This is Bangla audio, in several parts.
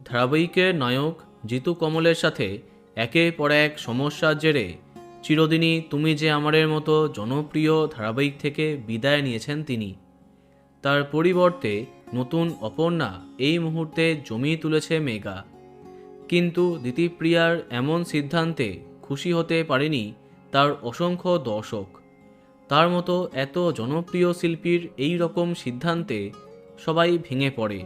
ধারাবাহিকের নায়ক জিতু কমলের সাথে একের পর এক সমস্যার জেরে চিরদিনই তুমি যে আমারের মতো জনপ্রিয় ধারাবাহিক থেকে বিদায় নিয়েছেন তিনি। তার পরিবর্তে নতুন অপর্ণা এই মুহূর্তে জমিয়ে তুলেছে মেগা। কিন্তু দিতিপ্রিয়ার এমন সিদ্ধান্তে খুশি হতে পারেনি তার অসংখ্য দর্শক। তার মতো এত জনপ্রিয় শিল্পীর এই রকম সিদ্ধান্তে সবাই ভেঙে পড়ে।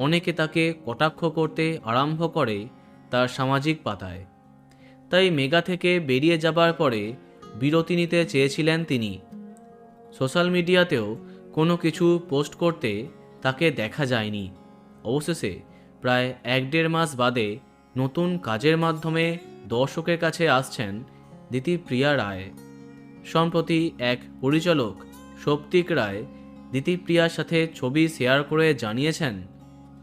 অনেকে তাকে কটাক্ষ করতে আরম্ভ করে তার সামাজিক পাতায়। তাই মেগা থেকে বেরিয়ে যাবার পরে বিরতি নিতে চেয়েছিলেন তিনি। সোশ্যাল মিডিয়াতেও কোনো কিছু পোস্ট করতে তাকে দেখা যায়নি। অবশেষে প্রায় 1-1.5 মাস বাদে নতুন কাজের মাধ্যমে দর্শকের কাছে আসছেন দিতিপ্রিয়া রায়। সম্প্রতি এক পরিচালক সৌপ্তিক রায় দিতিপ্রিয়ার সাথে ছবি শেয়ার করে জানিয়েছেন,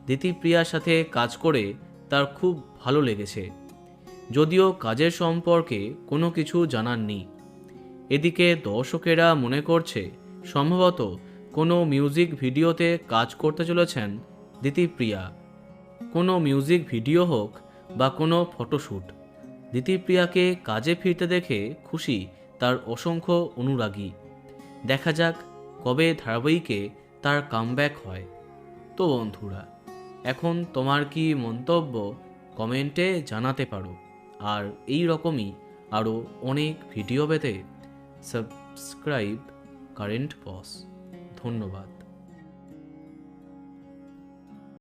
দিতিপ্রিয়ার সাথে কাজ করে তার খুব ভালো লেগেছে, যদিও কাজের সম্পর্কে কোনো কিছু জানাননি। এদিকে দর্শকেরা মনে করছে সম্ভবত কোনো মিউজিক ভিডিওতে কাজ করতে চলেছেন দিতিপ্রিয়া। কোনো মিউজিক ভিডিও হোক বা কোনো ফটোশ্যুট, দিতিপ্রিয়াকে কাজে ফিরতে দেখে খুশি তার অসংখ্য অনুরাগী। দেখা যাক কবে ধারাবাহিকে তার কামব্যাক হয়। তো বন্ধুরা, এখন তোমার কি মন্তব্য কমেন্টে জানাতে পারো। আর এই রকমই আরও অনেক ভিডিও পেতে সাবস্ক্রাইব কারেন্ট বস। ধন্যবাদ।